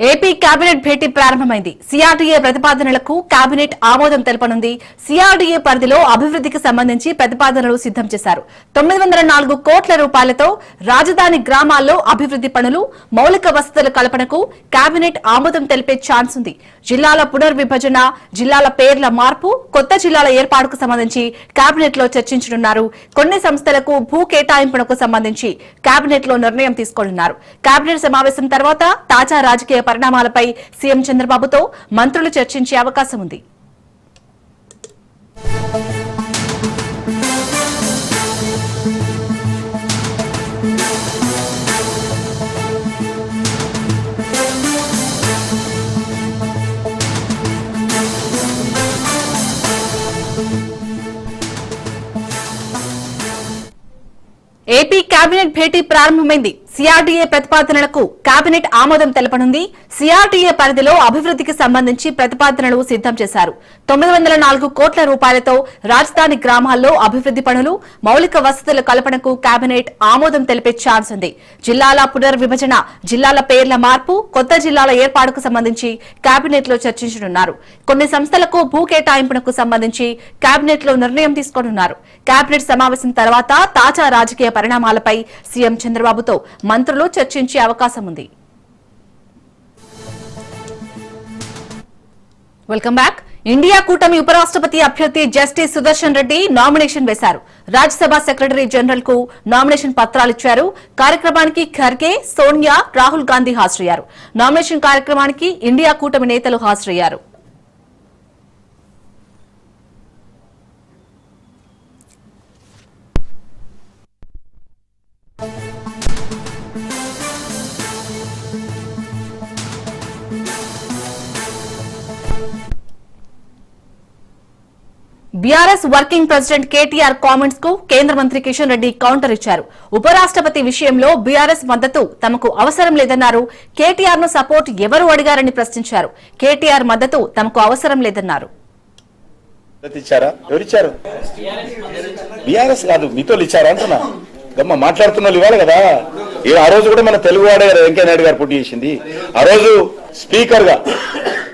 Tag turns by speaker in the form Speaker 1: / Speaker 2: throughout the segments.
Speaker 1: AP cabinet భేటీ ప్రారంభమైంది. CRDA ప్రతిపాదనలకు cabinet ఆమోదం తెలపనుంది. CRDA పరిధిలో అభివృద్ధికి సంబంధించి ప్రతిపాదనలు సిద్దం చేశారు. 904 కోట్ల రూపాయలతో రాజధాని గ్రామాల్లో అభివృద్ది పనులు, మౌలిక వసతుల కల్పనకు కేబినెట్ ఆమోదం తెలిపే ఛాన్స్ ఉంది. జిల్లాల పునర్విభజన, జిల్లాల పేర్ల మార్పు, కొత్త జిల్లాల ఏర్పాటుకు సంబంధించి కేబినెట్ లో చర్చించనున్నారు. కొన్ని సంస్థలకు భూ కేటాయింపునకు సంబంధించి కేబినెట్ లో నిర్ణయం తీసుకోనున్నారు. కేబినెట్ సమావేశం తర్వాత తాజా రాజకీయ పరిణామాలపై సీఎం చంద్రబాబుతో మంత్రులు చర్చించే అవకాశం ఉంది. ఏపీ కేబినెట్ భేటీ ప్రారంభమైంది. సిఆర్డీఏ ప్రతిపాదనలకు కేబినెట్ ఆమోదం తెలపనుంది. సిఆర్డీఏ పరిధిలో అభివృద్ధికి సంబంధించి ప్రతిపాదనలు సిద్దం చేశారు. 904 కోట్ల రూపాయలతో రాజధాని గ్రామాల్లో అభివృద్ది పనులు, మౌలిక వసతుల కల్పనకు కేబినెట్ ఆమోదం తెలిపే ఛాన్స్ ఉంది. జిల్లాల పునర్విభజన, జిల్లాల పేర్ల మార్పు, కొత్త జిల్లాల ఏర్పాటుకు సంబంధించి కేబినెట్ లో చర్చించనున్నారు. కొన్ని సంస్థలకు భూ కేటాయింపునకు సంబంధించి కేబినెట్ లో నిర్ణయం తీసుకోనున్నారు. కేబినెట్ సమావేశం తర్వాత తాజా రాజకీయ పరిణామాలపై సీఎం చంద్రబాబుతో మంత్రులు చర్చించే అవకాశం ఉంది. Welcome back. ఇండియా కూటమి ఉపరాష్ట్రపతి అభ్యర్థి జస్టిస్ సుదర్శన్ రెడ్డి నామినేషన్ వేశారు. రాజ్యసభ సెక్రటరీ జనరల్ కు నామినేషన్ పత్రాలిచ్చారు. కార్యక్రమానికి ఖర్గే, సోనియా, రాహుల్ గాంధీ హాజరయ్యారు. నామినేషన్ కార్యక్రమానికి ఇండియా కూటమి నేతలు హాజరయ్యారు. BRS working president KTR comments కు కేంద్ర మంత్రి కిషన్ రెడ్డి కౌంటర్ ఇచ్చారు. ఉపరాష్ట్రపతి విషయంలో బీఆర్ఎస్ మద్దతు తమకు అవసరం లేదన్నారు. కేటీఆర్ ను సపోర్ట్ ఎవరు అడిగారని ప్రశ్నించారు. కేటీఆర్ మద్దతు తమకు అవసరం లేదన్నారు.
Speaker 2: మాట్లాడుతున్న వాళ్ళు ఇవ్వాలి కదా. ఆ రోజు కూడా మన తెలుగు వాడే వెంకయ్య నాయుడు గారు పోటీ చేసింది. ఆ రోజు స్పీకర్ గా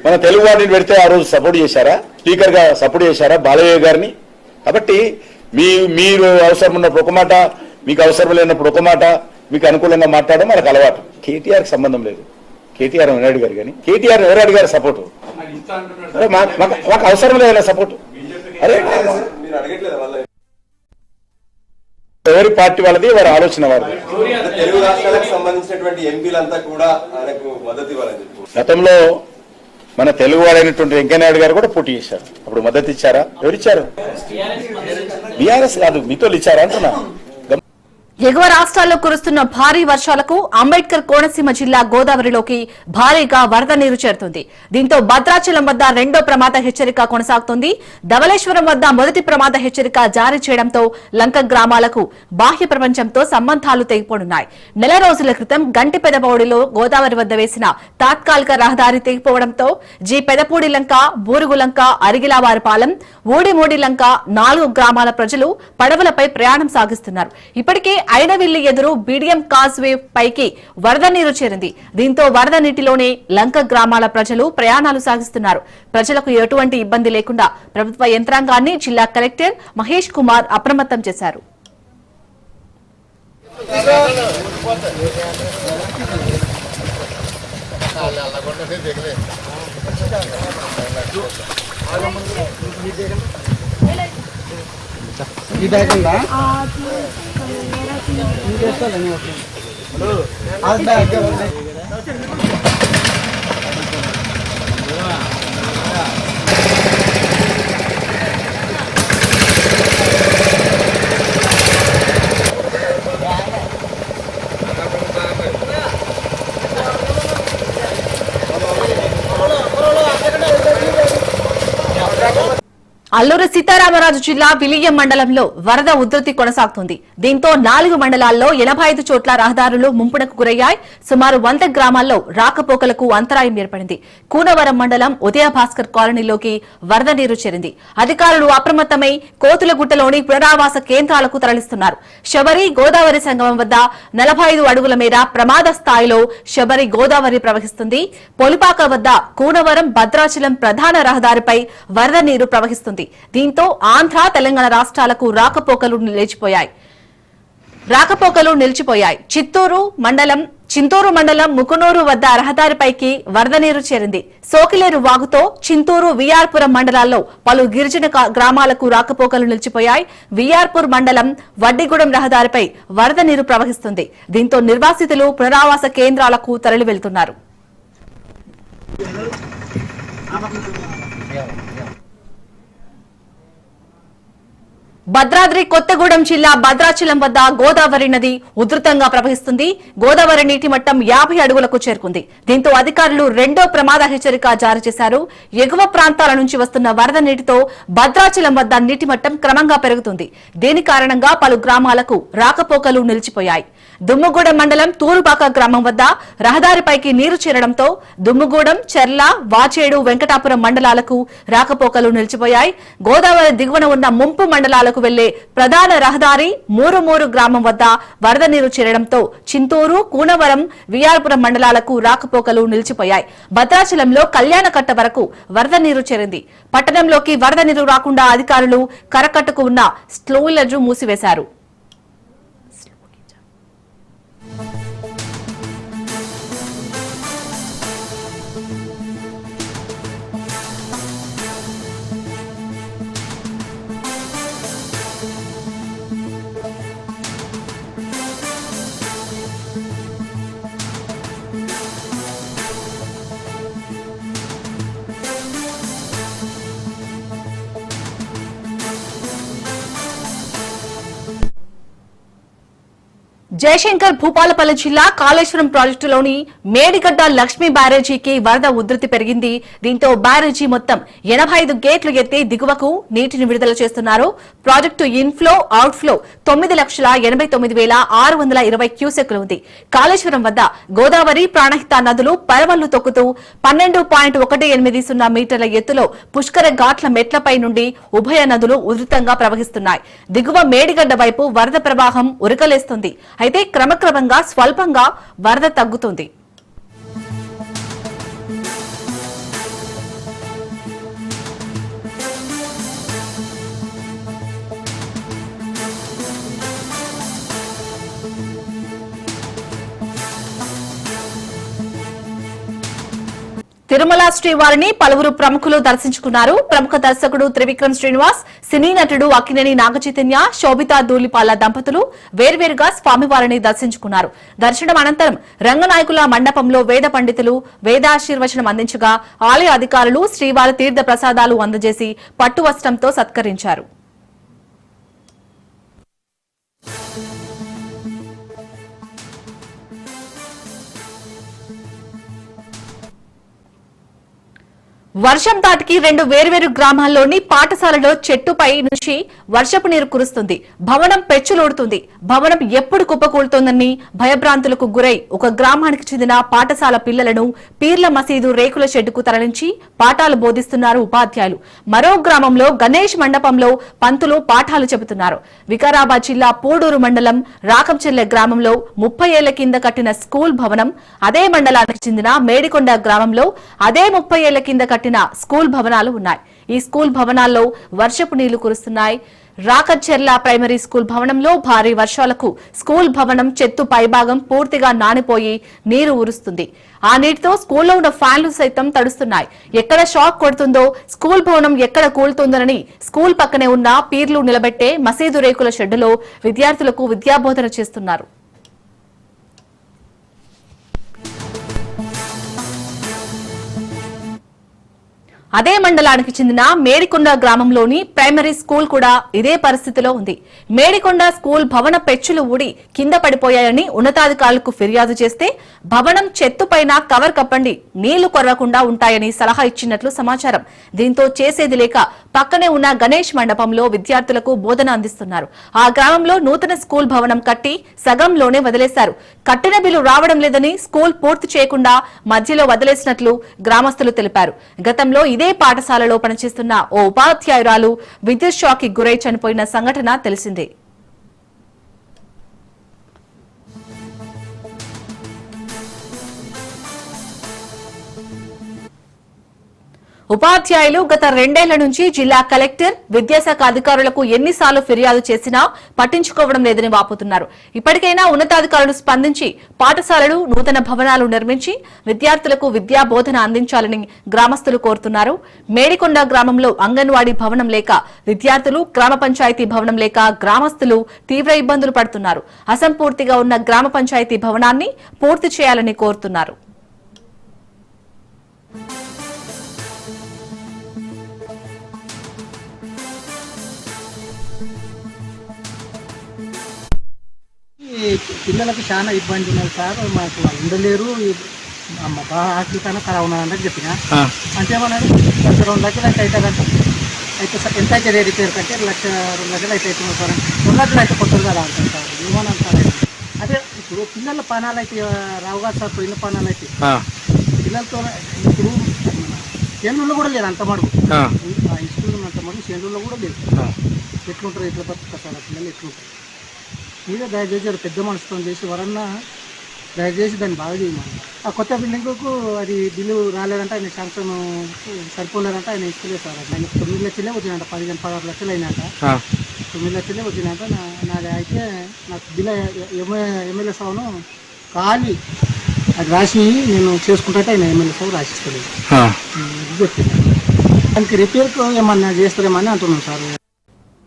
Speaker 2: మన తెలుగు వాడిని పెడితే ఆ రోజు సపోర్ట్ చేశారా? స్పీకర్ గా సపోర్ట్ చేశారా బాలయ్య గారిని? కాబట్టి మీరు అవసరం ఉన్నప్పుడు ఒక మాట, మీకు అవసరం లేనప్పుడు ఒక మాట, మీకు అనుకూలంగా మాట్లాడడం మనకు అలవాటు. కేటీఆర్ కి సంబంధం లేదు. కేటీఆర్ నాయుడు గారు కానీ కేటీఆర్ ఎవరు అడిగారు సపోర్టు? మాకు అవసరం లేదా సపోర్టు? అరే ఎవరి పార్టీ వాళ్ళది, వారి ఆలోచన వారిది.
Speaker 3: తెలుగు రాష్ట్రాలకు సంబంధించినటువంటి ఎంపీలంతా కూడా ఆయనకు మద్దతు ఇవ్వాలని చెప్పి
Speaker 2: గతంలో మన తెలుగు వాడైనటువంటి వెంకయ్యనాయుడు గారు కూడా పోటీ చేశారు. అప్పుడు మద్దతు ఇచ్చారా? ఎవరిచ్చారు? బీఆర్ఎస్ కాదు, మీతో ఇచ్చారా అంటున్నా.
Speaker 1: ఎగువ రాష్ట్రాల్లో కురుస్తున్న భారీ వర్షాలకు అంబేద్కర్ కోనసీమ జిల్లా గోదావరిలోకి భారీగా వరద నీరు చేరుతుంది. దీంతో భద్రాచలం వద్ద రెండో ప్రమాద హెచ్చరిక కొనసాగుతోంది. ధవళేశ్వరం వద్ద మొదటి ప్రమాద హెచ్చరిక జారీ చేయడంతో లంక గ్రామాలకు బాహ్య ప్రపంచంతో సంబంధాలు తెగిపోనున్నాయి. నెల రోజుల క్రితం గంటి పెదపూడిలో గోదావరి వద్ద వేసిన తాత్కాలిక రహదారి తెగిపోవడంతో జి పెదపూడి లంక, బూరుగులంక, అరిగిలావారిపాలెం, ఊడిమూడి లంక 4 గ్రామాల ప్రజలు పడవలపై ప్రయాణం సాగిస్తున్నారు. ఇప్పటికే ఐడవిల్లి ఎదురు బీడియం కాజ్వే పైకి వరద నీరు చేరింది. దీంతో వరద నీటిలోనే లంక గ్రామాల ప్రజలు ప్రయాణాలు సాగిస్తున్నారు. ప్రజలకు ఎటువంటి ఇబ్బంది లేకుండా ప్రభుత్వ యంత్రాంగాన్ని జిల్లా కలెక్టర్ మహేష్ కుమార్ అప్రమత్తం చేశారు. అల్లూరి సీతారామరాజు జిల్లా విలియం మండలంలో వరద ఉధృతి కొనసాగుతుంది. దీంతో 4 మండలాల్లో 85 చోట్ల రహదారులు ముంపునకు గురయ్యాయి. సుమారు 100 గ్రామాల్లో రాకపోకలకు అంతరాయం ఏర్పడింది. కూనవరం మండలం ఉదయ భాస్కర్ కాలనీలోకి వరద నీరు చేరింది. అధికారులు అప్రమత్తమై కోతులగుట్టలోని పునరావాస కేంద్రాలకు తరలిస్తున్నారు. శబరి గోదావరి సంగమం వద్ద 45 అడుగుల మేర ప్రమాద స్థాయిలో శబరి గోదావరి ప్రవహిస్తుంది. పొలిపాక వద్ద కూనవరం భద్రాచలం ప్రధాన రహదారిపై వరద నీరు ప్రవహిస్తుంది. దీంతో ఆంధ్ర తెలంగాణ రాష్ట్రాలకు రాకపోకలు నిలిచిపోయాయి. చింతూరు మండలం ముకునూరు వద్ద రహదారిపైకి వరద నీరు చేరింది. సోకిలేరు వాగుతో చింతూరు విఆర్పురం మండలాల్లో పలు గిరిజన గ్రామాలకు రాకపోకలు నిలిచిపోయాయి. విఆర్పూర్ మండలం వడ్డిగూడెం రహదారిపై వరద నీరు ప్రవహిస్తుంది. దీంతో నిర్వాసితులు పునరావాస కేంద్రాలకు తరలి వెళ్తున్నారు. భద్రాద్రి కొత్తగూడెం జిల్లా భద్రాచలం వద్ద గోదావరి నది ఉధృతంగా ప్రవహిస్తుంది. గోదావరి నీటి మట్టం 50 అడుగులకు చేరుకుంది. దీంతో అధికారులు రెండో ప్రమాద హెచ్చరిక జారీ చేశారు. ఎగువ ప్రాంతాల నుంచి వస్తున్న వరద నీటితో భద్రాచలం వద్ద నీటి మట్టం క్రమంగా పెరుగుతుంది. దీని కారణంగా పలు గ్రామాలకు రాకపోకలు నిలిచిపోయాయి. దుమ్ముగూడెం మండలం తూరుపాక గ్రామం వద్ద రహదారిపైకి నీరు చేరడంతో దుమ్ముగూడెం, చెర్ల, వాచేడు, వెంకటాపురం మండలాలకు రాకపోకలు నిలిచిపోయాయి. గోదావరి దిగువన ఉన్న ముంపు మండలాలకు వెళ్లే ప్రధాన రహదారి మూరుమూరు గ్రామం వద్ద వరద నీరు చేరడంతో చింతూరు, కూనవరం, విఆర్పురం మండలాలకు రాకపోకలు నిలిచిపోయాయి. భద్రాచలంలో కళ్యాణకట్ట వరకు వరద నీరు చేరింది. పట్టణంలోకి వరద నీరు రాకుండా అధికారులు కరకట్టుకు ఉన్న స్లోలర్ను మూసివేశారు. జయశంకర్ భూపాలపల్లి జిల్లా కాళేశ్వరం ప్రాజెక్టులోని మేడిగడ్డ లక్ష్మీ బ్యారేజీకి వరద ఉధృతి పెరిగింది. దీంతో బ్యారేజీ మొత్తం 85 గేట్లు ఎత్తి దిగువకు నీటిని విడుదల చేస్తున్నారు. ప్రాజెక్టు ఇన్ఫ్లో, అవుట్ఫ్లో 9,89,620 క్యూసెక్లు ఉంది. కాళేశ్వరం వద్ద గోదావరి, ప్రాణహిత నదులు పరవళ్లు తొక్కుతూ 12.180 మీటర్ల ఎత్తులో పుష్కర ఘాట్ల మెట్లపై నుండి ఉభయ నదులు ఉధృతంగా ప్రవహిస్తున్నాయి. దిగువ మేడిగడ్డ వైపు వరద ప్రవాహం ఉరకలేస్తుంది. అయితే క్రమక్రమంగా స్వల్పంగా వరద తగ్గుతుంది. తిరుమల శ్రీవారిని పలువురు ప్రముఖులు దర్శించుకున్నారు. ప్రముఖ దర్శకుడు త్రివిక్రమ్ శ్రీనివాస్, సినీ నటుడు అక్కినేని నాగచైతన్య, శోభితా ధూళిపాల దంపతులు వేర్వేరుగా స్వామివారిని దర్శించుకున్నారు. దర్శనం అనంతరం రంగనాయకుల మండపంలో వేద పండితులు వేదాశీర్వచనం అందించగా ఆలయ అధికారులు శ్రీవారి తీర్థ ప్రసాదాలు అందజేసి పట్టు వస్త్రంతో సత్కరించారు. వర్షం తాటికి 2 వేర్వేరు గ్రామాల్లోని పాఠశాలలో చెట్టుపై నుంచి వర్షపు నీరు కురుస్తుంది. భవనం పెచ్చులోడుతుంది. భవనం ఎప్పుడు కుప్పకూలుతోందని భయభ్రాంతులకు గురై ఒక గ్రామానికి చెందిన పాఠశాల పిల్లలను పీర్ల మసీదు రేకుల షెడ్డుకు తరలించి పాఠాలు బోధిస్తున్నారు ఉపాధ్యాయులు. మరో గ్రామంలో గణేష్ మండపంలో పంతులు పాఠాలు చెబుతున్నారు. వికారాబాద్ జిల్లా పూడూరు మండలం రాకంచెల్లె గ్రామంలో 30 ఏళ్ల కింద కట్టిన స్కూల్ భవనం, అదే మండలానికి చెందిన మేడికొండ గ్రామంలో అదే 30 ఏళ్ల కింద కట్టిన స్కూల్ భవనాలు ఉన్నాయి. ఈ స్కూల్ భవనాల్లో వర్షపు నీళ్లు కురుస్తున్నాయి. రాకచెర్ల ప్రైమరీ స్కూల్ భవనంలో భారీ వర్షాలకు స్కూల్ భవనం చెత్తు పైభాగం పూర్తిగా నానిపోయి నీరు ఊరుస్తుంది. ఆ నీటితో స్కూల్లో ఉన్న ఫ్యాన్లు సైతం తడుస్తున్నాయి. ఎక్కడ షాక్ కొడుతుందో, స్కూల్ భవనం ఎక్కడ కూలుతుందోనని స్కూల్ పక్కనే ఉన్న పీర్లు నిలబెట్టే మసీదు రేకుల షెడ్డులో విద్యార్థులకు విద్యాబోధన చేస్తున్నారు. అదే మండలానికి చెందిన మేడికొండ గ్రామంలోని ప్రైమరీ స్కూల్ కూడా ఇదే పరిస్థితిలో ఉంది. మేడికొండ స్కూల్ భవన పెచ్చులు ఊడి కింద పడిపోయాయని ఉన్నతాధికారులకు ఫిర్యాదు చేస్తే భవనం చెత్తుపైన కవర్ కప్పండి, నీళ్లు కొరవకుండా ఉంటాయని సలహా ఇచ్చినట్లు సమాచారం. దీంతో చేసేది లేక పక్కనే ఉన్న గణేష్ మండపంలో విద్యార్థులకు బోధన అందిస్తున్నారు. ఆ గ్రామంలో నూతన స్కూల్ భవనం కట్టి సగంలోనే వదిలేశారు. కట్టిన బిల్లు రావడం లేదని స్కూల్ పూర్తి చేయకుండా మధ్యలో వదిలేసినట్లు గ్రామస్తులు తెలిపారు. గతంలో ఇదే పాఠశాలలో పనిచేస్తున్న ఓ ఉపాధ్యాయురాలు విద్యుత్ షాక్ కి గురై చనిపోయిన సంఘటన తెలిసిందే. ఉపాధ్యాయులు గత 2 ఏళ్ల నుంచి జిల్లా కలెక్టర్, విద్యాశాఖ అధికారులకు ఎన్నిసార్లు ఫిర్యాదు చేసినా పట్టించుకోవడం లేదని వాపోతున్నారు. ఇప్పటికైనా ఉన్నతాధికారులు స్పందించి పాఠశాలలు, నూతన భవనాలు నిర్మించి విద్యార్థులకు విద్యా బోధన అందించాలని గ్రామస్తులు కోరుతున్నారు. మేడికొండ గ్రామంలో అంగన్వాడీ భవనం లేక విద్యార్థులు, గ్రామ పంచాయతీ భవనం లేక గ్రామస్తులు తీవ్ర ఇబ్బందులు పడుతున్నారు. అసంపూర్తిగా ఉన్న గ్రామ పంచాయతీ భవనాన్ని పూర్తి చేయాలని కోరుతున్నారు.
Speaker 4: పిల్లలకు చాలా ఇబ్బంది ఉన్నది సార్. మాకు వాళ్ళు ఉండలేరు. బాగా ఆకలితోనే కరోనా అని చెప్పిన అంటే ఏమన్నాడు 1,2 లక్షలు అయితే అవుతుందంట. అయితే ఎంత అయితే రేటు పేరు కంటే 1,00,000, 2 లక్షలు అయితే అవుతుంది సార్. 2 లక్షలు అయితే కొత్తగా రావాలి సార్. ఏమన్నా సార్ అదే ఇప్పుడు పిల్లల పానాలు అయితే రావు కాదు సార్. పోయిన పానాలు అయితే పిల్లలతో ఇప్పుడు చేనుల్లో కూడా లేదు అంత మడుగు. స్కూల్ అంత మడుగు చేనుల్లో కూడా లేదు. ఎట్లుంటారు, ఎట్లా బతుకుతారు సార్ పిల్లలు, ఎట్లుంటారు? మీరే దయచేసి పెద్ద మనసుతో చేసి ఎవరన్నా దయచేసి దాన్ని బాగా చేయమని. ఆ కొత్త బిల్డింగ్కు అది బిల్లు రాలేదంటే ఆయన శాంక్షన్ సరిపోలేదంటే ఆయన ఇస్తలేదు సార్. ఆయన 9 లక్షలే వచ్చినాయంట. 15-16 లక్షలు అయినాక 9 లక్షలే వచ్చినాక నాది అయితే నాకు బిల్ ఎమ్మెల్యే సాగును ఖాళీ అది రాసి నేను చేసుకుంటే ఆయన ఎమ్మెల్యే సాగు రాసిస్తలేదు. దానికి రిపేర్కు ఏమన్నా చేస్తారేమని అంటున్నాను సార్.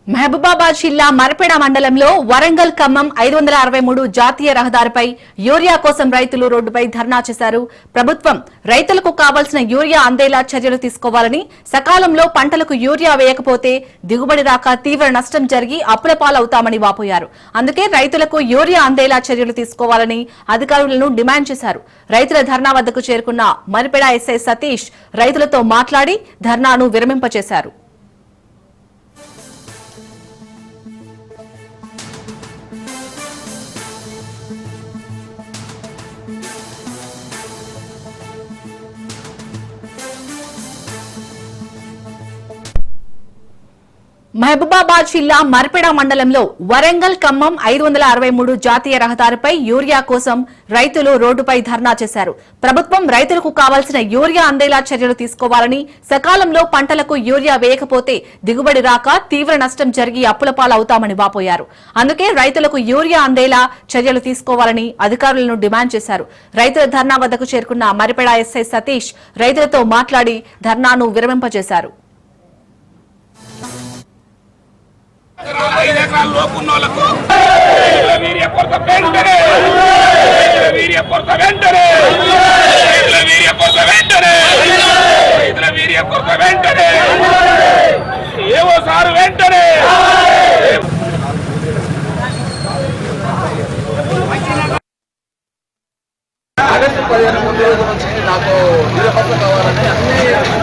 Speaker 1: మహబూబాబాద్ జిల్లా మరపెడ మండలంలో వరంగల్ ఖమ్మం 563 జాతీయ రహదారిపై యూరియా కోసం రైతులు రోడ్డుపై ధర్నా చేశారు. ప్రభుత్వం రైతులకు కావాల్సిన యూరియా అందేలా చర్యలు తీసుకోవాలని, సకాలంలో పంటలకు యూరియా వేయకపోతే దిగుబడి రాక తీవ్ర నష్టం జరిగి అప్పుల పాలవుతామని వాపోయారు. అందుకే రైతులకు యూరియా అందేలా చర్యలు తీసుకోవాలని అధికారులను డిమాండ్ చేశారు. రైతుల ధర్నా వద్దకు చేరుకున్న మరపెడ ఎస్ఐ సతీష్ రైతులతో మాట్లాడి ధర్నాను విరమింపచేశారు. మహబూబాబాద్ జిల్లా మర్పెడ మండలంలో వరంగల్ ఖమ్మం 563 జాతీయ రహదారిపై యూరియా కోసం రైతులు రోడ్డుపై ధర్నా చేశారు. ప్రభుత్వం రైతులకు కావాల్సిన యూరియా అందేలా చర్యలు తీసుకోవాలని, సకాలంలో పంటలకు యూరియా వేయకపోతే దిగుబడి రాక తీవ్ర నష్టం జరిగి అప్పుల పాలవుతామని వాపోయారు. అందుకే రైతులకు యూరియా అందేలా చర్యలు తీసుకోవాలని అధికారులను డిమాండ్ చేశారు. రైతుల ధర్నా వద్దకు చేరుకున్న మరిపెడ ఎస్ఐ సతీష్ రైతులతో మాట్లాడి ధర్నాను విరమింపజేశారు.
Speaker 5: 5 ఎకరాల లోపు ఉన్న వాళ్ళకు వీర్య కొరత వెంటనే ఏవో సారు వెంటనే
Speaker 6: ఆగస్టు 15 ముందు రోజు నుంచి నాకు వీరపత్రం కావాలని అన్ని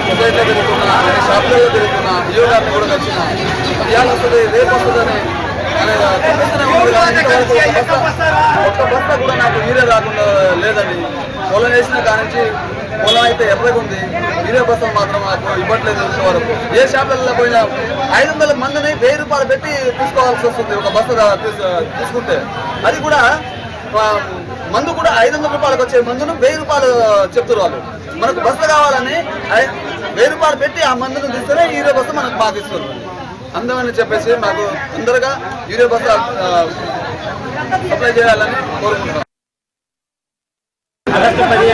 Speaker 6: సొసైటీలో తిరుగుతున్నా, అన్ని షాపులలో తిరుగుతున్నా, జియో గారిని కూడా వచ్చిన ఇవాళ వస్తుంది, రేపు వస్తుందని చూపిస్తూనే ఉంది. కానీ ఇంతవరకు ఒక్క బస్తా కూడా నాకు వీరే రాకుండా లేదండి. పొలం వేసిన కానించి పొలం అయితే ఎర్రగా ఉంది, వీరే బస్తా మాత్రం నాకు ఇవ్వట్లేదు. ఇంతవరకు ఏ షాపులలో పోయినా 500 మందిని 1000 రూపాయలు పెట్టి తీసుకోవాల్సి వస్తుంది ఒక బస్తా తీసుకుంటే. అది కూడా మందు కూడా 500 రూపాయలకు వచ్చే మందును 1000 రూపాయలు చెప్తారు వాళ్ళు. మనకు బస్సు కావాలని 1000 రూపాయలు పెట్టి ఆ మందును తీస్తేనే యూరియా బస్సు మనకు బాగా ఇస్తారు. అందమని చెప్పేసి మాకు తొందరగా యూరియా బస్సు సప్లై చేయాలని కోరుకుంటున్నాం.
Speaker 4: ఆగస్టు 15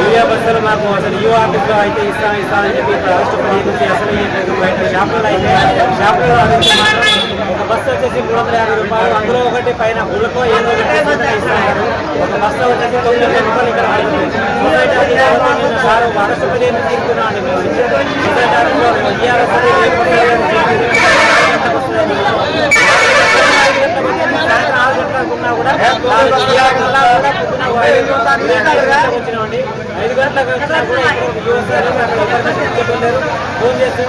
Speaker 4: యూరియా బస్సులు మాకు అసలు యూ ఆఫీస్లో అయితే ఇస్తానని చెప్పి ఆగస్టు 15 నుంచి అసలు బయట షాపులలో అయితే షాపులలో
Speaker 7: బస్సు వచ్చేసి 350 రూపాయలు, అందులో ఒకటి పైన గుళ్ళకో ఏదో ఒకటి ఇస్తున్నారు. ఒక బస్సు వచ్చేసి 900 రూపాయలు ఇక్కడ సొసైటీ అధికారులు సార్ వరసపతి తీసుకున్నాను. మేము సొసైటీ సాయంత్రం 6 గంటలకున్నా కూడా 5 గంటలకు వచ్చినా కూడా ఫోన్ చేస్తే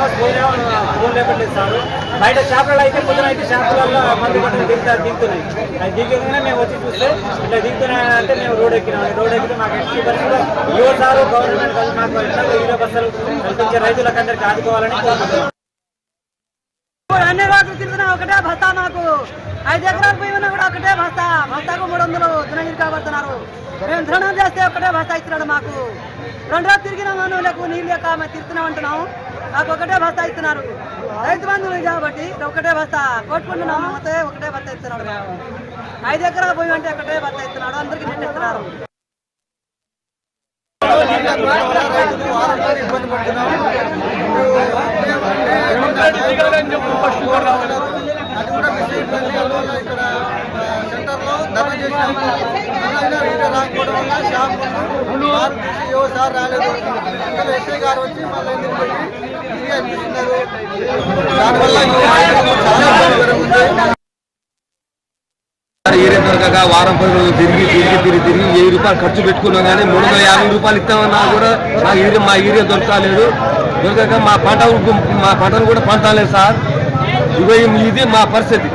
Speaker 7: ఫోన్ లేపట్లేదు సార్. బయట షాపులలో అయితే పొద్దున అయితే షాపులలో మందు బట్టలు దిగుతున్నాయి. అది దిగగానే మేము వచ్చి చూస్తే ఇట్లా దిగుతున్నాయంటే మేము రోడ్ ఎక్కినాం. రోడ్ ఎక్కితే మాకు ఎట్టి పరిస్థితుల్లో యువసారు గవర్నమెంట్ మాకు ఎట్లా 2 బస్సులు కల్పించే రైతులకు అందరికీ ఆదుకోవాలని కోరుకుంటున్నాం.
Speaker 8: అన్ని రోజులు తిరుగుతున్నా ఒకటే బస్తా, మాకు 5 ఎకరాలు పోయి ఉన్నా కూడా ఒకటే బస్తా. బస్తాకు 300 దినగిరి కాబడుతున్నారు. మేము ధృణం చేస్తే ఒకటే బస్తా ఇస్తున్నాడు మాకు. 2 రోజులు తిరిగినాము, నువ్వులకు నీళ్ళు లేక మేము తిరుగుతున్నాం అంటున్నాము. నాకు ఒకటే బస్తా ఇస్తున్నారు. రైతు బంధువులు కాబట్టి ఒకటే బస్తా కొట్టుకుంటున్నాము. ఒకటే బస్తా ఇస్తున్నాడు. 5 ఎకరాలు పోయి అంటే ఒకటే బస్తా ఇస్తున్నాడు. అందరికీ నెట్ ఇస్తున్నారు.
Speaker 6: ఇబ్బంది పడుతున్నాము. అది కూడా ఇక్కడ సెంటర్లో ధర్నా చేసినాము. రాకపోవడం వల్ల షాపులు సార్ రాలేదు. ఇక్కడ ఎస్ఐ గారు వచ్చి మళ్ళీ ఎందుకు పెట్టి ఇవి అనిపిస్తున్నారు. దానివల్ల చాలా ఏరియా దొరకక వారం 10 రోజులు తిరిగి 1000 రూపాయలు ఖర్చు పెట్టుకున్నాం. కానీ 350 రూపాయలు ఇస్తామన్నా కూడా మా ఏరియా దొరకలేదు. దొరకక మా పంటలు కూడా పంటలేదు సార్. ఇది మా పరిస్థితి.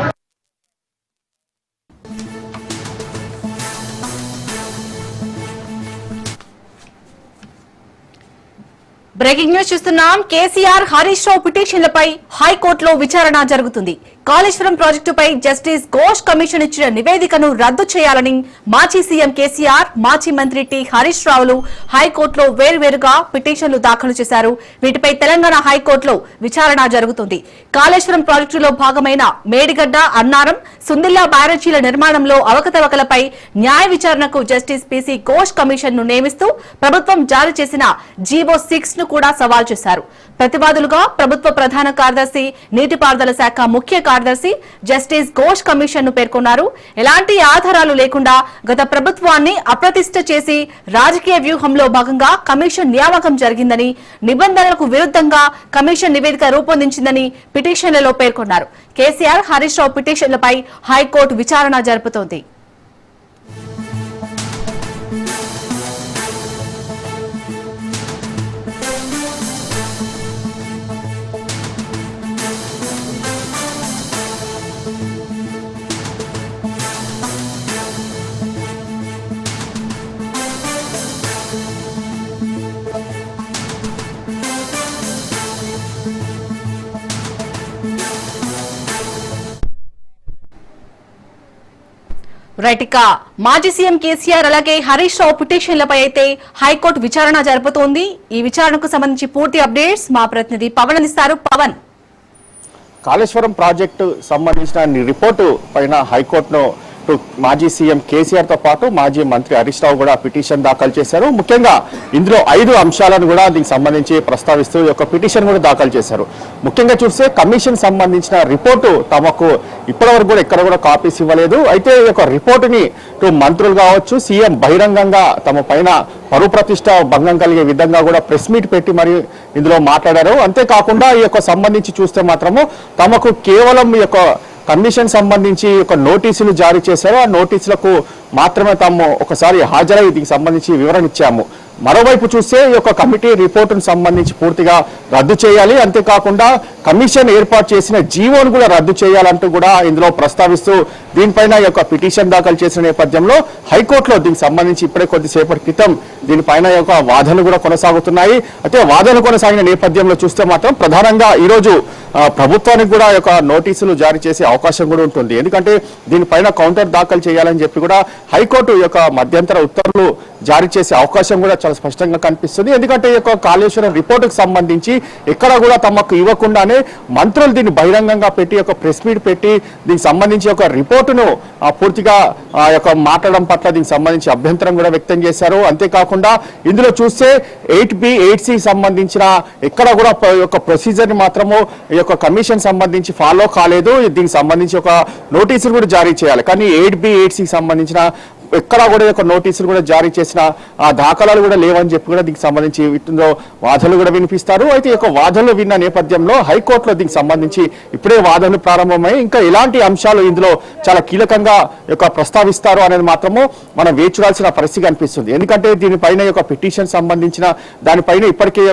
Speaker 1: బ్రేకింగ్ న్యూస్ చూస్తున్నాం. కేసీఆర్ హరీష్ రావు పిటిషన్లపై హైకోర్టులో విచారణ జరుగుతుంది. కాళేశ్వరం ప్రాజెక్టుపై జస్టిస్ ఘోష్ కమిషన్ ఇచ్చిన నివేదికను రద్దు చేయాలని మాజీ సీఎం కేసీఆర్, మాజీ మంత్రి టి హరీష్ రావులు హైకోర్టులో వేర్వేరుగా పిటిషన్లు దాఖలు చేశారు. వీటిపై తెలంగాణ హైకోర్టులో విచారణ జరుగుతుంది. కాళేశ్వరం ప్రాజెక్టులో భాగమైన మేడిగడ్డ, అన్నారం, సుందిల్లా బ్యారేజీల నిర్మాణంలో అవకతవకలపై న్యాయ విచారణకు జస్టిస్ పిసి ఘోష్ కమిషన్ ను నియమిస్తూ ప్రభుత్వం జారీ చేసిన జీవో 6 ను కూడా సవాల్ చేశారు. ప్రతివాదులుగా ప్రభుత్వ ప్రధాన కార్యదర్శి, నీటిపారుదల శాఖ ముఖ్య కార్యదర్శి జస్టిస్ ఘోష్ కమిషన్ ను పేర్కొన్నారు. ఎలాంటి ఆధారాలు లేకుండా గత ప్రభుత్వాన్ని అప్రతిష్ఠ చేసి రాజకీయ వ్యూహంలో భాగంగా కమిషన్ నియామకం జరిగిందని, నిబంధనలకు విరుద్ధంగా కమిషన్ నివేదిక రూపొందించిందని పిటిషన్లలో పేర్కొన్నారు. కేసీఆర్, హరీష్ రావు పిటిషన్లపై హైకోర్టు విచారణ జరుపుతోంది. రైట్, ఇక మాజీ సీఎం కేసీఆర్ అలాగే హరీష్ రావు పిటిషన్లపై అయితే హైకోర్టు విచారణ జరుపుతోంది. ఈ విచారణకు సంబంధించి పూర్తి అప్డేట్స్ మా ప్రతినిధి పవన్ అందిస్తారు. పవన్,
Speaker 9: కాళేశ్వరం ప్రాజెక్టు సంబంధించిన రిపోర్టు పైన హైకోర్టును మాజీ సీఎం కేసీఆర్ తో పాటు మాజీ మంత్రి హరీష్ రావు కూడా పిటిషన్ దాఖలు చేశారు. ముఖ్యంగా ఇందులో 5 అంశాలను కూడా దీనికి సంబంధించి ప్రస్తావిస్తూ ఒక పిటిషన్ కూడా దాఖలు చేశారు. ముఖ్యంగా చూస్తే కమిషన్ సంబంధించిన రిపోర్టు తమకు ఇప్పటివరకు కూడా ఎక్కడ కూడా కాపీస్ ఇవ్వలేదు. అయితే ఈ యొక్క రిపోర్టుని మంత్రులు కావచ్చు, సీఎం బహిరంగంగా తమ పైన పరువు ప్రతిష్ట భంగం కలిగే విధంగా కూడా ప్రెస్ మీట్ పెట్టి మరి ఇందులో మాట్లాడారు. అంతేకాకుండా ఈ యొక్క సంబంధించి చూస్తే మాత్రము తమకు కేవలం ఈ యొక్క కమిషన్ సంబంధించి ఒక నోటీసులు జారీ చేశారు. ఆ నోటీసులకు మాత్రమే తాము ఒకసారి హాజరై దీనికి సంబంధించి వివరణ ఇచ్చాము. మరోవైపు చూస్తే ఈ యొక్క కమిటీ రిపోర్టును సంబంధించి పూర్తిగా రద్దు చేయాలి, అంతేకాకుండా కమిషన్ ఏర్పాటు చేసిన జీవోను కూడా రద్దు చేయాలంటూ కూడా ఇందులో ప్రస్తావిస్తూ దీనిపైన ఈ యొక్క పిటిషన్ దాఖలు చేసిన నేపథ్యంలో హైకోర్టులో దీనికి సంబంధించి ఇప్పుడే కొద్దిసేపటి క్రితం దీనిపైన యొక్క వాదనలు కూడా కొనసాగుతున్నాయి. అయితే వాదన కొనసాగిన నేపథ్యంలో చూస్తే మాత్రం ప్రధానంగా ఈరోజు ప్రభుత్వానికి కూడా యొక్క నోటీసులు జారీ చేసే అవకాశం కూడా ఉంటుంది. ఎందుకంటే దీనిపైన కౌంటర్ దాఖలు చేయాలని చెప్పి కూడా హైకోర్టు యొక్క మధ్యంతర ఉత్తర్వులు జారీ చేసే అవకాశం కూడా చాలా స్పష్టంగా కనిపిస్తుంది. ఎందుకంటే ఈ యొక్క కాళేశ్వరం రిపోర్టుకు సంబంధించి ఎక్కడ కూడా తమకు ఇవ్వకుండానే మంత్రులు దీన్ని బహిరంగంగా పెట్టి ఒక ప్రెస్ మీట్ పెట్టి దీనికి సంబంధించి ఒక రిపోర్టును పూర్తిగా ఆ యొక్క మాట్లాడడం పట్ల దీనికి సంబంధించి అభ్యంతరం కూడా వ్యక్తం చేశారు. అంతేకాకుండా ఇందులో చూస్తే 8B 8C సంబంధించిన ఎక్కడ కూడా యొక్క ప్రొసీజర్ ని మాత్రము ఈ యొక్క కమిషన్ సంబంధించి ఫాలో కాలేదు, దీనికి సంబంధించి ఒక నోటీసులు కూడా జారీ చేయాలి. కానీ 8B 8C సంబంధించిన ఎక్కడా కూడా ఒక నోటీసులు కూడా జారీ చేసిన ఆ దాఖలాలు కూడా లేవని చెప్పి కూడా దీనికి సంబంధించి వీటిలో వాదనలు కూడా వినిపిస్తారు. అయితే ఈ యొక్క వాదనలు విన్న నేపథ్యంలో హైకోర్టులో దీనికి సంబంధించి ఇప్పుడే వాదనలు ప్రారంభమై ఇంకా ఎలాంటి అంశాలు ఇందులో చాలా కీలకంగా ప్రస్తావిస్తారు అనేది మాత్రము మనం వేచి చూడాల్సిన పరిస్థితి అనిపిస్తుంది. ఎందుకంటే దీనిపైన యొక్క పిటిషన్ సంబంధించిన దానిపైన ఇప్పటికే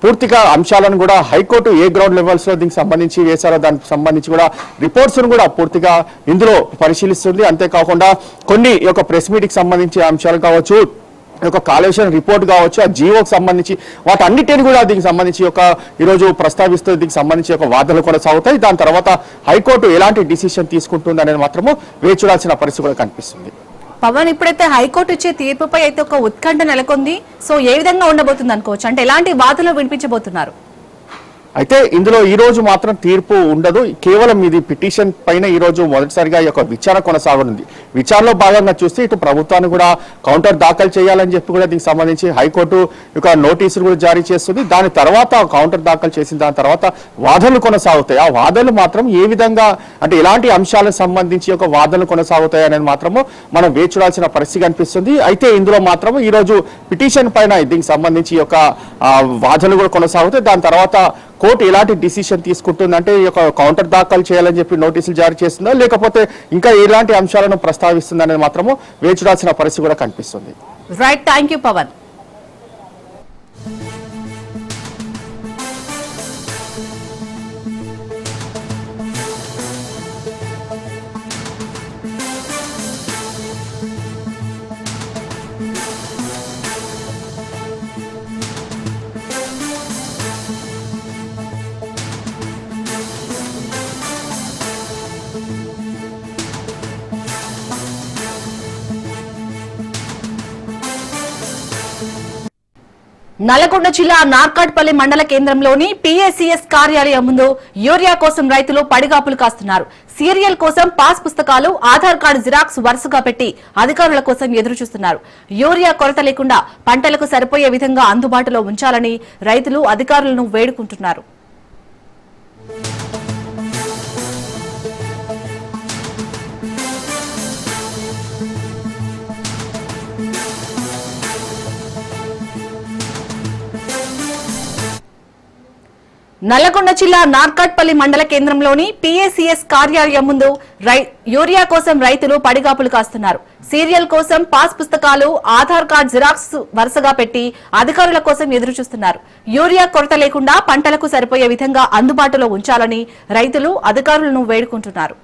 Speaker 9: పూర్తిగా అంశాలను కూడా హైకోర్టు ఏ గ్రౌండ్ లెవెల్స్ లో దీనికి సంబంధించి వేశారో దానికి సంబంధించి కూడా రిపోర్ట్స్ కూడా పూర్తిగా ఇందులో పరిశీలిస్తుంది. అంతేకాకుండా కొన్ని ప్రెస్ మీట్ కి సంబంధించిన అంశాలు కావచ్చు, కాళేశ్వరం రిపోర్ట్ కావచ్చు, ఆ జీవోకి సంబంధించి వాటన్నిటిని కూడా దీనికి సంబంధించి ఈరోజు ప్రస్తావిస్తూ దీనికి సంబంధించి వాదనలు కొనసాగుతాయి. దాని తర్వాత హైకోర్టు ఎలాంటి డిసిషన్ తీసుకుంటుంది అనేది మాత్రము వేచి చూడాల్సిన పరిస్థితి కూడా కనిపిస్తుంది.
Speaker 1: పవన్, ఇప్పుడైతే హైకోర్టు ఇచ్చే తీర్పుపై అయితే ఒక ఉత్కంఠ నెలకొంది. సో ఏ విధంగా ఉండబోతుంది అనుకోవచ్చు, అంటే ఎలాంటి వాదనలు వినిపించబోతున్నారు?
Speaker 9: అయితే ఇందులో ఈ రోజు మాత్రం తీర్పు ఉండదు. కేవలం ఇది పిటిషన్ పైన ఈ రోజు మొదటిసారిగా విచారణ కొనసాగనుంది. విచారణలో భాగంగా చూస్తే ఇటు ప్రభుత్వాన్ని కూడా కౌంటర్ దాఖలు చేయాలని చెప్పి కూడా దీనికి సంబంధించి హైకోర్టు నోటీసులు కూడా జారీ చేస్తుంది. దాని తర్వాత కౌంటర్ దాఖలు చేసిన దాని తర్వాత వాదనలు కొనసాగుతాయి. ఆ వాదనలు మాత్రం ఏ విధంగా, అంటే ఎలాంటి అంశాలకు సంబంధించి వాదనలు కొనసాగుతాయి అనేది మాత్రము మనం వేచి చూడాల్సిన పరిస్థితి కనిపిస్తుంది. అయితే ఇందులో మాత్రం ఈ రోజు పిటిషన్ పైన దీనికి సంబంధించి వాదనలు కూడా కొనసాగుతాయి. దాని తర్వాత కోర్టు ఎలాంటి డిసిషన్ తీసుకుంటుంది, అంటే కౌంటర్ దాఖలు చేయాలని చెప్పి నోటీసులు జారీ చేస్తుందా, లేకపోతే ఇంకా ఎలాంటి అంశాలను ప్రస్తావిస్తుంది అనేది మాత్రము వేచి చూడాల్సిన పరిస్థితి కూడా కనిపిస్తుంది.
Speaker 1: Right, thank you Pavan. Nalgonda జిల్లా నార్కాట్పల్లి మండల కేంద్రంలోని PACS కార్యాలయం ముందు యూరియా కోసం రైతులు పడిగాపులు కాస్తున్నారు. సీరియల్ కోసం పాస్ పుస్తకాలు, ఆధార్ కార్డు జిరాక్స్ వరుసగా పెట్టి అధికారుల కోసం ఎదురు చూస్తున్నారు. యూరియా కొరత లేకుండా పంటలకు సరిపోయే విధంగా అందుబాటులో ఉంచాలని రైతులు అధికారులను వేడుకుంటున్నారు. నల్లగొండ జిల్లా నార్కాట్పల్లి మండల కేంద్రంలోని PACS కార్యాలయం ముందు యూరియా కోసం రైతులు పడిగాపులు కాస్తున్నారు. సీరియల్ కోసం పాస్ పుస్తకాలు, ఆధార్ కార్డు జిరాక్స్ వరుసగా పెట్టి అధికారుల కోసం ఎదురు చూస్తున్నారు. యూరియా కొరత లేకుండా పంటలకు సరిపోయే విధంగా అందుబాటులో ఉంచాలని రైతులు అధికారులను వేడుకుంటున్నారు.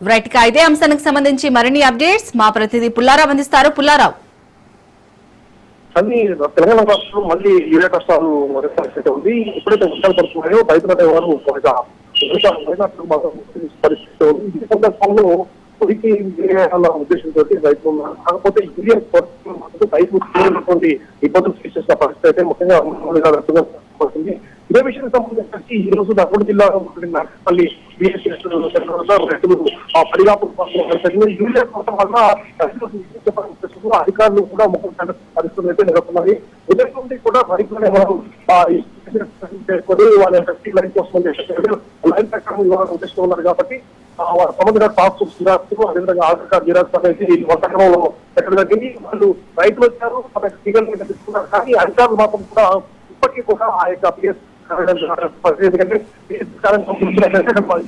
Speaker 1: రైట్ గా ఇదే అంశానికి సంబంధించి మరిన్ని అప్డేట్స్ మా ప్రతినిధి పుల్లారావు అందిస్తారు. పుల్లారావు,
Speaker 10: తెలంగాణ రాష్ట్రంలో మళ్ళీ యూరియా కష్టాలు మొదటి పరిస్థితి ఉంది. ఎప్పుడైతే వర్షాలు పడుతున్నాయో రైతుల వారు పరిస్థితి ఉంది. ఈ సందర్భంలో ఉడికి ఉద్దేశంతో రైతులు ఉన్నారు. కాకపోతే యూరియా రైతులు ఇబ్బందులు చేసిన పరిస్థితి అయితే ముఖ్యంగా పడుతుంది. ఇదే విషయానికి సంబంధించి ఈ రోజు నల్గొండ జిల్లాలో మళ్ళీ రైతులు పడిగాపు యూరియా కొరత వల్ల అధికారులు కూడా ముఖ్య పరిస్థితులు అయితే నెలకొన్నాయి. ఉదయం నుండి కూడా రైతులు వాళ్ళ లైన్ కోసం లైన్ ప్రకారం ఇవ్వాలని ఉద్దేశం ఉన్నారు. కాబట్టి వారు సంబంధించిన పాస్ జిరాక్స్, అదేవిధంగా ఆధార్ కార్డు జిరాక్స్ అనేది వర్షక్రమంలో పెట్టడం జరిగింది. వాళ్ళు రైతులు వచ్చారు, టీగల్ మీద తీసుకున్నారు. కానీ అధికారులు మాత్రం కూడా ఇప్పటికీ కూడా ఆ యొక్క PS ఎందుకంటే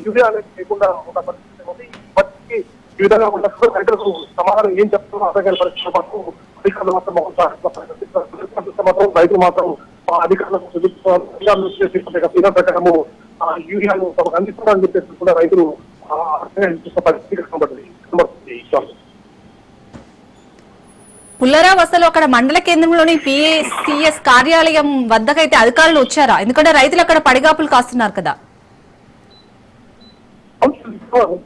Speaker 10: యూరియా అనేది లేకుండా ఉన్న పరిస్థితి ఉంది. ఇప్పటికీ ఈ విధంగా ఉన్నప్పుడు రైతులకు సమాధానం ఏం చెప్తారో అర్థం కాని పరిస్థితులు మాత్రం అధికారులు మాత్రం రైతులు మాత్రం అధికారులకు చూపించారు ప్రకారము యూరియాను తమకు అందిస్తున్నారని చెప్పేసి కూడా రైతులు చూసిన పరిస్థితి కనబడుతుంది.
Speaker 1: పుల్లారావు, అసలు అక్కడ మండల కేంద్రంలోని PACS కార్యాలయం వద్దకైతే అధికారులు వచ్చారా? ఎందుకంటే రైతులు అక్కడ పడిగాపులు కాస్తున్నారు కదా.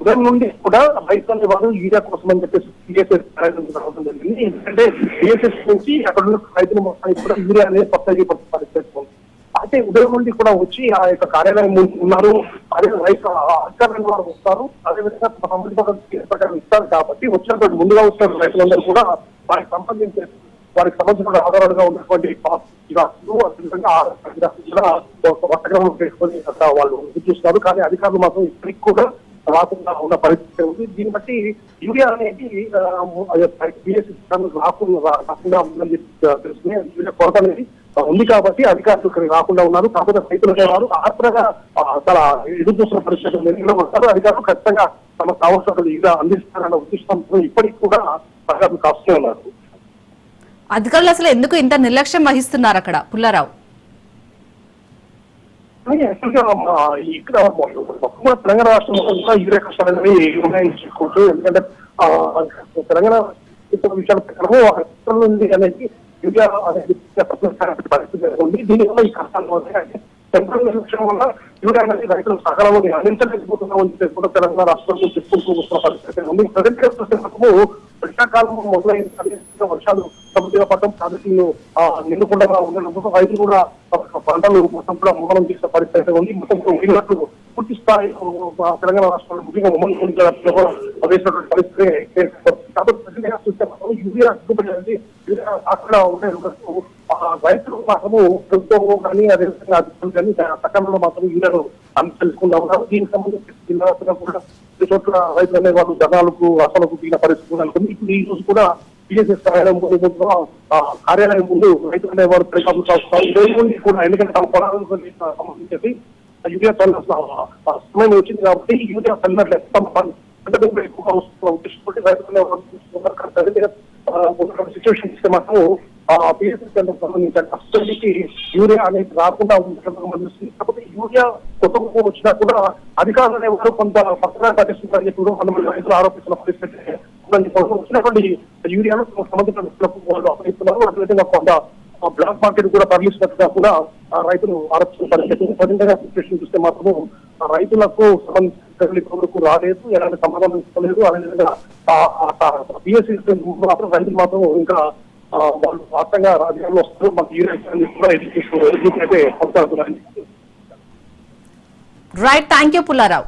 Speaker 10: ఉదయం నుండి కూడా రైతులు అనేవారు యూరియా కోసం అని చెప్పేసి పిఎస్ఎస్ రావడం జరిగింది. ఎందుకంటే పిఎస్ఎస్ నుంచి అక్కడ ఉన్న రైతులు మొత్తానికి కూడా యూరియా అనేది కొత్తగా పరిస్థితి ఉంది. అయితే ఉదయం నుండి కూడా వచ్చి ఆ యొక్క కార్యాలయం ఉన్నారు. అదే రైతు అధికారులు వారు వస్తారు. అదేవిధంగా ప్రకారం ఇస్తారు కాబట్టి వచ్చినటువంటి ముందుగా వస్తున్న రైతులందరూ కూడా వారికి సంబంధించిన ఆధారాలుగా ఉన్నటువంటి స్థిరాస్తులు అదేవిధంగా వర్తగ్రహం పెట్టుకొని వాళ్ళు చూస్తున్నారు. కానీ అధికారులు మాత్రం ఇప్పటికి కూడా రాకుండా ఉన్న పరిస్థితి ఉంది. దీన్ని బట్టి యూరియా అనేది రాకుండా ఉందని తెలుసుకుని యూరియా కొరత అనేది ఉంది కాబట్టి అధికారులు ఇక్కడికి రాకుండా ఉన్నారు. కాకపోతే రైతులు అనేవారు ఆత్మగా చాలా ఎదురు చూస్తున్న పరిస్థితులు వస్తారు. అధికారులు ఖచ్చితంగా తమ కావాల్సిన యూరియా అందిస్తారన్న ఉద్దేశంతో ఇప్పటికి కూడా అధికారులు కాస్తూ ఉన్నారు.
Speaker 1: అధికారులు అసలు ఎందుకు ఇంత నిర్లక్ష్యం వహిస్తున్నారు అక్కడ పుల్లారావు?
Speaker 10: ఇక్కడ తెలంగాణ రాష్ట్రంలో కూడా యూరియా కష్టాలు అనేవి ఉన్నాయని చెప్పుకోవచ్చు. ఎందుకంటే తెలంగాణ విషయాల ప్రకారం రాష్ట్రం నుండి అనేది యూరియా అనేది పరిస్థితి ఉంది. దీనివల్ల ఈ కష్టాలు అంటే సెంట్రల్ నిర్లక్ష్యం వల్ల యూరియా అనేది రైతులు సకాలంలో అందించలేకపోతున్నామని చెప్పి కూడా తెలంగాణ రాష్ట్రంలో చెప్పుకుంటూ వస్తున్న పరిస్థితి ఉంది. ప్రజెంట్ గా చూస్తే వర్షాకాలం మొదలైన వర్షాలు సమృద్ధిగా పడటం ప్రాజెక్టులు నిండుకుండా ఉండడంతో రైతులు కూడా పంటలు మొత్తం కూడా మోహనం చేసే పరిస్థితి ఉంది. మొత్తం ఉన్నట్లు పూర్తి స్థాయి తెలంగాణ రాష్ట్రంలో ముఖ్యంగా ఉమ్మడి వేసినటువంటి పరిస్థితి. కాబట్టి ప్రజలుగా చూస్తే మాత్రం యూరియా అడ్డుపడేది యూరియా అక్కడ ఉండే రైతులు మాత్రము ప్రభుత్వం కానీ అదేవిధంగా అధికారులు కానీ సకాలంలో మాత్రం యూరియాను తెలుసుకుంటా ఉన్నారు. దీనికి సంబంధించి జిల్లా కూడా చోట్ల రైతులు అనే వాళ్ళు జనాలకు అసలకు దిగిన పరిస్థితి అనుకుంది. ఇప్పుడు ఈ రోజు కూడా పిఎస్ఎస్ కార్యాలయం ముందు రైతులు అనేవారు పరికాపులు కాస్తారు. ఈ రోజు నుండి కూడా ఎందుకంటే తమ పొలాలకు సంబంధించి యూరియా చల్లాల్సిన సమయం వచ్చింది కాబట్టి యూరియా చల్లినట్లే ఎక్కువగా వస్తున్న ఉద్దేశంతో రైతులు సిచ్యువేషన్ ఇస్తే మాత్రం పిఎస్ఎస్ సంబంధించి యూరియా అనేది రాకుండా ఉండటం గమనిస్తుంది. కాకపోతే యూరియా కొత్త వచ్చినా కూడా అధికారులు అనేవారు కొంత పక్కన కట్టిస్తున్నారని చెప్పి కూడా కొంతమంది రైతులు ఆరోపిస్తున్న పరిస్థితి వచ్చినటువంటి యూరియాను సంబంధించిన వాళ్ళు అప్పగిస్తున్నారు. అదేవిధంగా కొంత బ్లాక్ మార్కెట్ కూడా తరలిస్తున్నట్టుగా కూడా రైతులు ఆరోపిస్తున్న పరిస్థితి. ప్రజెంట్గా సిచ్యువేషన్ చూస్తే మాత్రం రైతులకు సంబంధించిన రాలేదు, ఎలాంటి సమాధానం ఇస్తలేదు. అదేవిధంగా పిఎస్సీ మాత్రం రైతులు మాత్రం ఇంకా వాళ్ళు వాస్తవంగా రాజకీయాల్లో వస్తారు. మాకు యూరియా కూడా ఎదురు అయితే కొనసాగుతున్నారని.
Speaker 1: Right, thank you Pullarao.